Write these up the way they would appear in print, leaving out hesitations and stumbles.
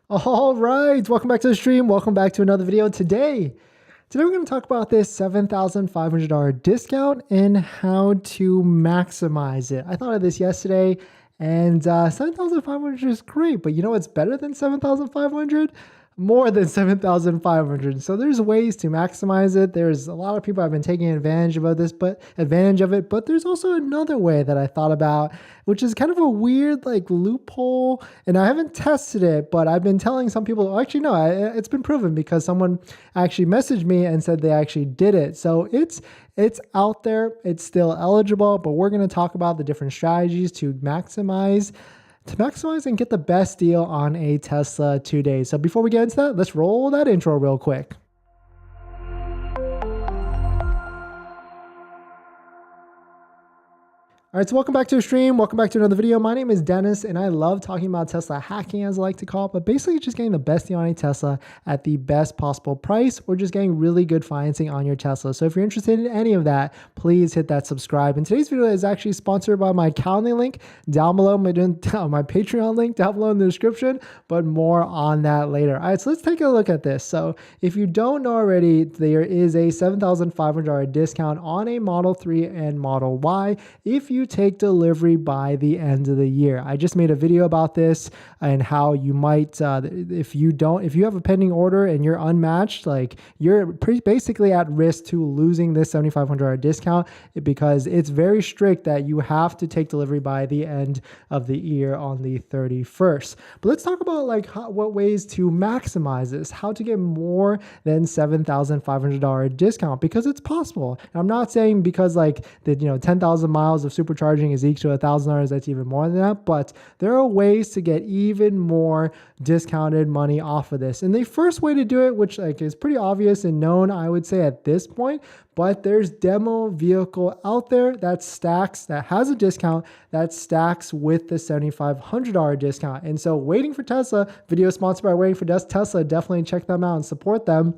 All right, welcome back to the stream. Welcome back to another video. Today we're going to talk about this $7,500 discount and how to maximize it. I thought of this yesterday, and 7,500 is great, but you know what's better than 7,500? More than 7,500. So there's ways to maximize it. There's a lot of people have been taking advantage of this, but there's also another way that I thought about, which is kind of a weird like loophole. And I haven't tested it, but I've been telling some people, actually, no, it's been proven because someone actually messaged me and said they actually did it. So it's out there, it's still eligible, but we're going to talk about the different strategies to maximize and get the best deal on a Tesla today. So before we get into that, let's roll that intro real quick. All right, so welcome back to the stream. Welcome back to another video. My name is Dennis, and I love talking about Tesla hacking, as I like to call it, but basically just getting the best deal on a Tesla at the best possible price, or just getting really good financing on your Tesla. So if you're interested in any of that, please hit that subscribe. And today's video is actually sponsored by my Calendly link down below, my Patreon link down below in the description, but more on that later. All right, so let's take a look at this. So if you don't know already, there is a $7,500 discount on a Model 3 and Model Y if you take delivery by the end of the year. I just made a video about this and how you might, if you have a pending order and you're unmatched, like you're basically at risk to losing this $7,500 discount because it's very strict that you have to take delivery by the end of the year on the 31st. But let's talk about like what ways to maximize this, how to get more than $7,500 discount, because it's possible. And I'm not saying because like the 10,000 miles of supercharging is equal to $1,000, that's even more than that, but there are ways to get even more discounted money off of this. And the first way to do it, which like is pretty obvious and known, I would say at this point, but there's demo vehicle out there that has a discount that stacks with the $7,500 discount. And so Waiting for Tesla, video sponsored by Waiting for Tesla, definitely check them out and support them.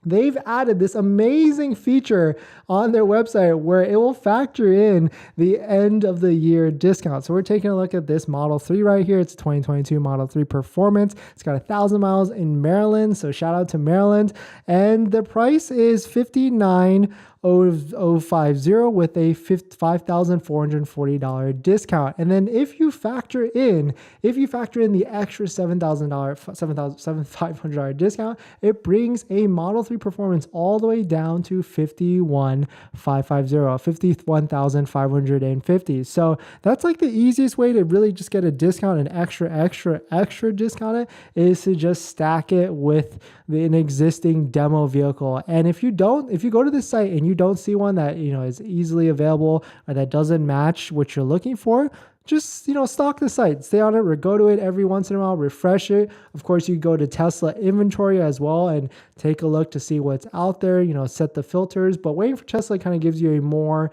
They've added this amazing feature on their website where it will factor in the end of the year discount. So we're taking a look at this Model 3 right here. It's a 2022 Model 3 Performance. It's got 1,000 miles in Maryland. So shout out to Maryland. And the price is $59,050 with a $5,440 discount. And then if you factor in the extra $7,500 discount, it brings a Model 3 Performance all the way down to $51,550. So that's like the easiest way to really just get a discount, an extra discount, is to just stack it with an existing demo vehicle. And if you go to this site and you don't see one that is easily available or that doesn't match what you're looking for, just stalk the site, stay on it, or go to it every once in a while, refresh it. Of course, you go to Tesla inventory as well and take a look to see what's out there, set the filters. But Waiting for Tesla kind of gives you a more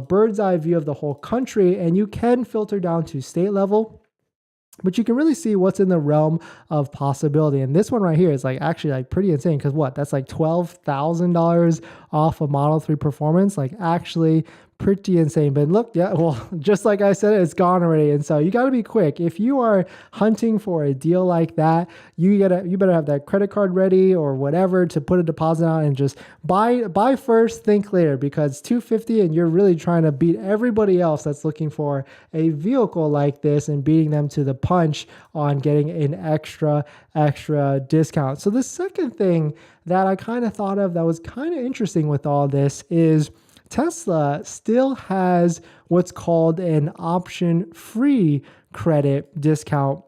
bird's eye view of the whole country, and you can filter down to state level, but you can really see what's in the realm of possibility. And this one right here is like actually like pretty insane, because that's like $12,000 off a Model 3 Performance, like actually pretty insane. But look, yeah, well, just like I said, it's gone already. And so you got to be quick. If you are hunting for a deal like that, you better have that credit card ready or whatever to put a deposit on and just buy first, think later, because $250 and you're really trying to beat everybody else that's looking for a vehicle like this and beating them to the punch on getting an extra discount. So the second thing that I kind of thought of that was kind of interesting with all this is Tesla still has what's called an option-free credit discount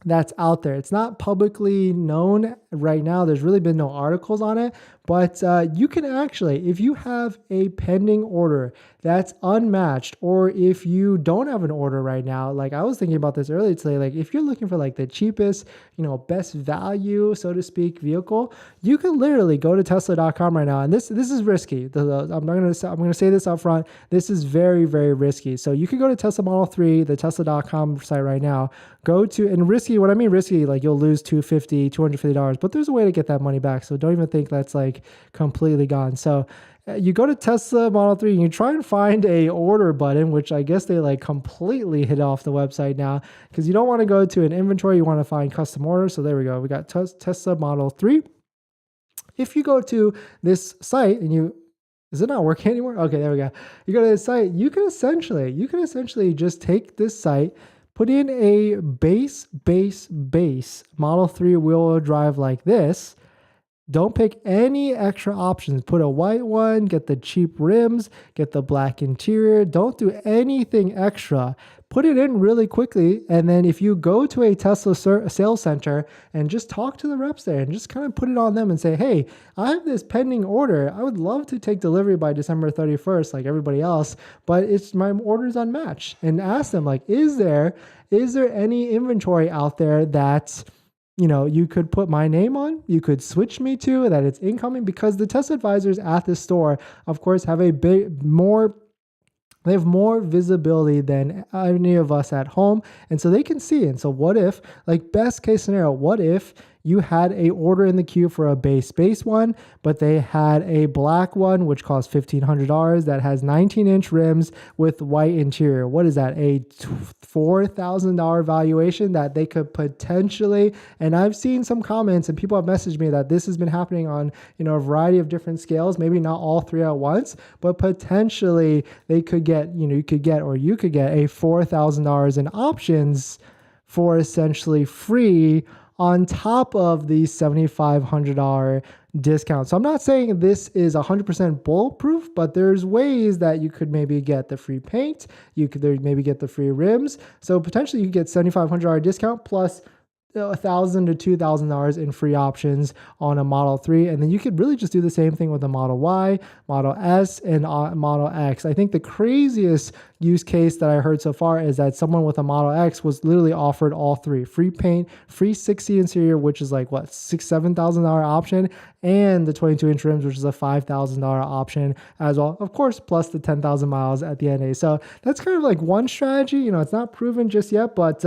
that's out there. It's not publicly known right now. There's really been no articles on it, but you can actually, if you have a pending order that's unmatched, or if you don't have an order right now, like I was thinking about this earlier today, like if you're looking for like the cheapest, best value, so to speak, vehicle, you can literally go to Tesla.com right now. And this is risky. I'm going to say this up front. This is very, very risky. So you can go to Tesla Model 3, the Tesla.com site right now, and risky, what I mean risky, like you'll lose $250, $250, but there's a way to get that money back. So don't even think that's like like completely gone. So you go to Tesla Model 3 and you try and find a order button, which I guess they like completely hit off the website now, because you don't want to go to an inventory. You want to find custom orders. So there we go. We got Tesla Model 3. If you go to this site and is it not working anymore? Okay, there we go. You go to this site, you can essentially just take this site, put in a base Model 3 wheel drive like this. Don't pick any extra options. Put a white one, get the cheap rims, get the black interior. Don't do anything extra. Put it in really quickly. And then if you go to a Tesla sales center and just talk to the reps there and just kind of put it on them and say, hey, I have this pending order. I would love to take delivery by December 31st like everybody else, but my order's unmatched. And ask them, like, is there any inventory out there that you could put my name on, you could switch me to, that it's incoming? Because the Tesla advisors at the store, of course, have they have more visibility than any of us at home. And so they can see. And so what if, like best case scenario, what if you had a order in the queue for a base one, but they had a black one, which costs $1,500 that has 19-inch rims with white interior? What is that? A $4,000 valuation that they could potentially, and I've seen some comments and people have messaged me that this has been happening on, a variety of different scales, maybe not all three at once, but potentially they could get, you could get a $4,000 in options for essentially free on top of the $7,500 discount. So I'm not saying this is 100% bulletproof, but there's ways that you could maybe get the free paint. You could maybe get the free rims. So potentially you could get $7,500 discount plus $1,000 to $2,000 in free options on a Model 3. And then you could really just do the same thing with a Model Y, Model S, and Model X. I think the craziest use case that I heard so far is that someone with a Model X was literally offered all three: free paint, free 6-seat interior, which is like what, $7,000 option, and the 22-inch rims, which is a $5,000 option as well, of course, plus the 10,000 miles at the end of the day. So that's kind of like one strategy. It's not proven just yet, but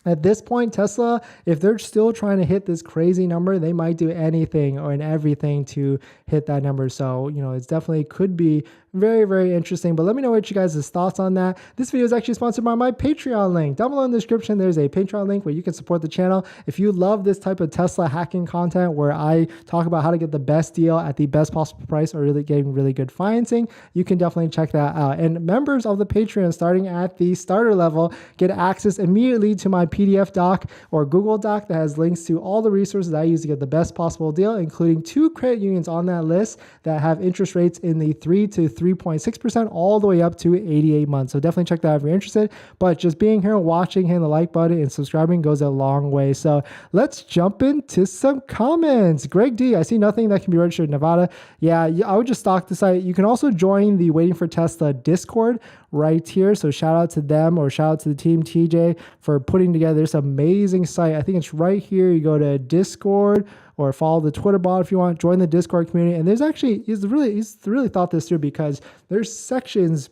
at this point, Tesla, if they're still trying to hit this crazy number, they might do anything and everything to hit that number. So, it's definitely could be very, very interesting. But let me know what you guys' thoughts on that. This video is actually sponsored by my Patreon link. Down below in the description, there's a Patreon link where you can support the channel. If you love this type of Tesla hacking content where I talk about how to get the best deal at the best possible price or really getting really good financing, you can definitely check that out. And members of the Patreon, starting at the starter level, get access immediately to my PDF doc or Google Doc that has links to all the resources I use to get the best possible deal, including 2 credit unions on that list that have interest rates in the 3 to 3.6% all the way up to 88 months. So definitely check that out if you're interested. But just being here, watching, hitting the like button, and subscribing goes a long way. So let's jump into some comments. Greg D, I see nothing that can be registered in Nevada. Yeah, I would just stalk the site. You can also join the Waiting for Tesla Discord right here. So shout out to them, or shout out to the team, TJ, for putting together this amazing site. I think it's right here. You go to Discord or follow the Twitter bot if you want, join the Discord community. And there's actually, he's really thought this through, because there's sections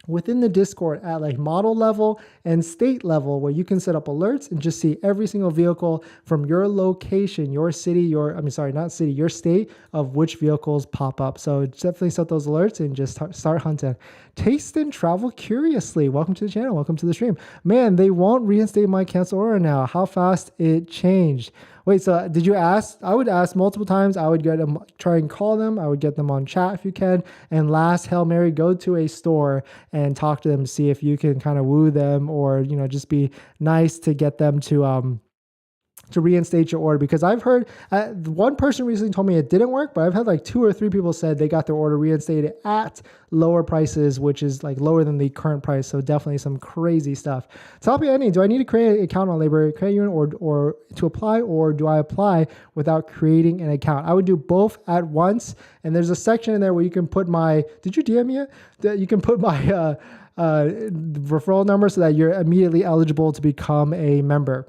within the Discord at like model level and state level where you can set up alerts and just see every single vehicle from your location, your city, your state, of which vehicles pop up. So definitely set those alerts and just start hunting. Taste and travel curiously. Welcome to the channel. Welcome to the stream. Man, they won't reinstate my cancel order now. How fast it changed. Wait, so did you ask? I would ask multiple times. I would get them, try and call them. I would get them on chat if you can. And last Hail Mary, go to a store and talk to them to see if you can kind of woo them, or, just be nice to get them to reinstate your order. Because I've heard one person recently told me it didn't work, but I've had like 2 or 3 people said they got their order reinstated at lower prices, which is like lower than the current price. So definitely some crazy stuff. Topic ending. Do I need to create an account on Labor Credit Union or to apply, or do I apply without creating an account? I would do both at once. And there's a section in there where you can put did you DM me yet? That you can put my referral number so that you're immediately eligible to become a member.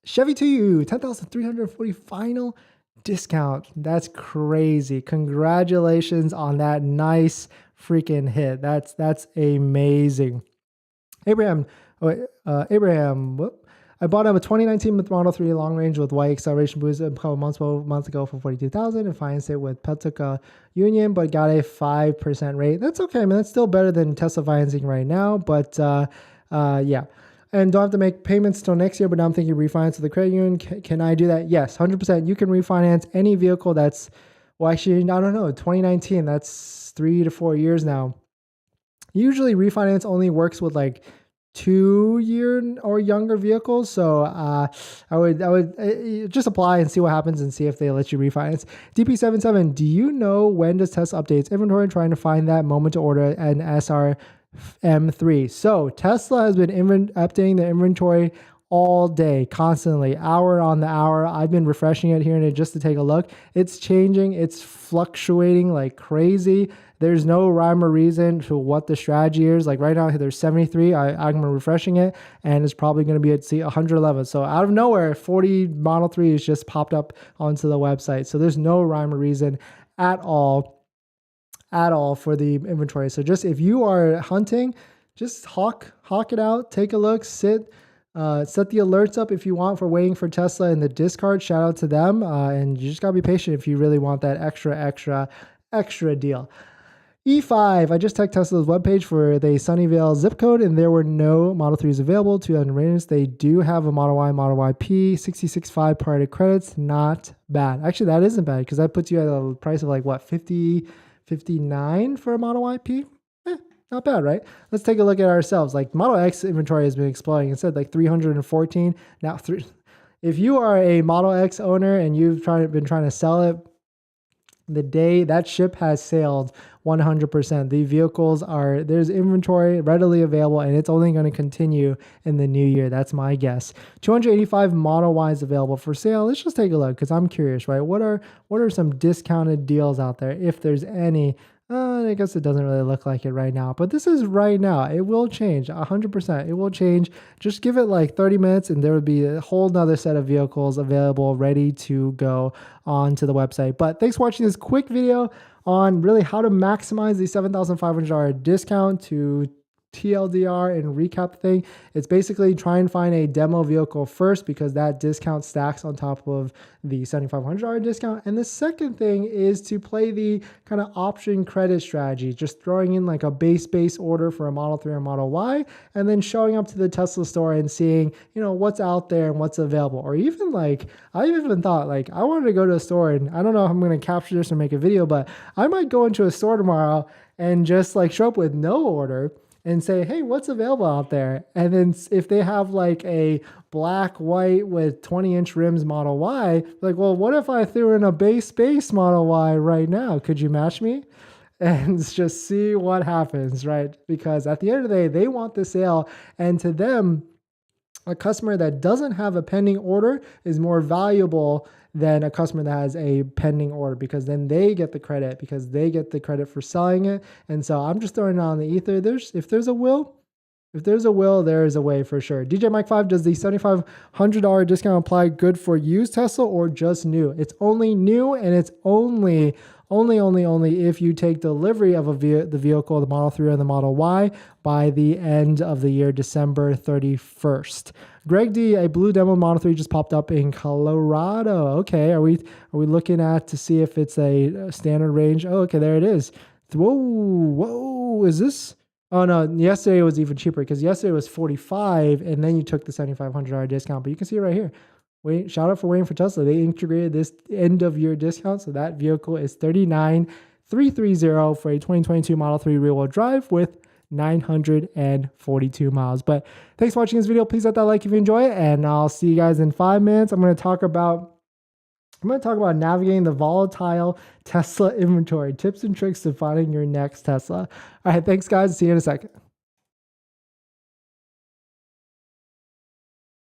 Chevy to you, 10,340 final discount. That's crazy. Congratulations on that nice freaking hit. That's amazing. Abraham, I bought up a 2019 Model 3 long range with white acceleration boost a couple months ago for 42,000 and financed it with Peltica Union, but got a 5% rate. That's okay. I mean, that's still better than Tesla financing right now, but yeah. And don't have to make payments till next year, but now I'm thinking refinance with the credit union. Can I do that? Yes, 100%. You can refinance any vehicle that's, well, actually, I don't know, 2019, that's 3 to 4 years now. Usually refinance only works with like 2-year or younger vehicles. So I would just apply and see what happens and see if they let you refinance. DP77, do you know when does Tesla update its inventory? Trying to find that moment to order an SR-M3. So Tesla has been updating their inventory all day, constantly, hour on the hour. I've been refreshing it here and there just to take a look. It's changing. It's fluctuating like crazy. There's no rhyme or reason to what the strategy is. Like right now, there's 73. I'm refreshing it, and it's probably going to be at 111. So out of nowhere, 40 Model 3s just popped up onto the website. So there's no rhyme or reason at all for the inventory. So just if you are hunting, just hawk it out, take a look, set the alerts up if you want for waiting for Tesla in the discard. Shout out to them. And you just gotta be patient if you really want that extra deal. E5, I just checked Tesla's webpage for the Sunnyvale zip code, and there were no Model 3s available. 200 ratings. They do have a Model Y, Model YP, 66.5 prior to credits. Not bad. Actually, that isn't bad because that puts you at a price of like what, 59 for a Model YP? Not bad, right? Let's take a look at ourselves. Like Model X inventory has been exploding. It said like 314. Now, if you are a Model X owner and you've been trying to sell it, the day that ship has sailed 100%. The vehicles there's inventory readily available, and it's only going to continue in the new year. That's my guess. 285 Model Ys available for sale. Let's just take a look because I'm curious, right? What are some discounted deals out there, if there's any? I guess it doesn't really look like it right now, but this is right now. It will change 100%. It will change. Just give it like 30 minutes and there would be a whole nother set of vehicles available ready to go onto the website. But thanks for watching this quick video on really how to maximize the $7,500 discount to TLDR and recap the thing. It's basically try and find a demo vehicle first because that discount stacks on top of the $7,500 discount. And the second thing is to play the kind of option credit strategy, just throwing in like a base order for a Model 3 or Model Y, and then showing up to the Tesla store and seeing, what's out there and what's available. Or even like, I even thought like I wanted to go to a store, and I don't know if I'm going to capture this or make a video, but I might go into a store tomorrow and just like show up with no order and say, hey, what's available out there? And then if they have like a black, white with 20-inch rims Model Y, like, well, what if I threw in a base Model Y right now? Could you match me? And just see what happens, right? Because at the end of the day, they want the sale. And to them, a customer that doesn't have a pending order is more valuable than a customer that has a pending order, because then they get the credit for selling it. And so I'm just throwing it on the ether. If there's a will, there is a way for sure. DJ Mike 5, does the $7,500 discount apply good for used Tesla or just new? It's only new, and it's only if you take delivery of the vehicle, the Model 3 or the Model Y, by the end of the year, December 31st. Greg D, a blue demo Model 3 just popped up in Colorado. Okay, are we looking at to see if it's a standard range? Oh, okay, there it is. Whoa, is this? Oh no, yesterday it was even cheaper because yesterday it was 45, and then you took the $7,500 discount. But you can see it right here. Shout out for waiting for Tesla. They integrated this end of year discount. So that vehicle is $39,330 for a 2022 Model 3 rear wheel drive with 942 miles. But thanks for watching this video. Please hit that like if you enjoy it, and I'll see you guys in 5 minutes. I'm going to talk about navigating the volatile Tesla inventory, tips and tricks to finding your next Tesla. All right, thanks guys. See you in a second.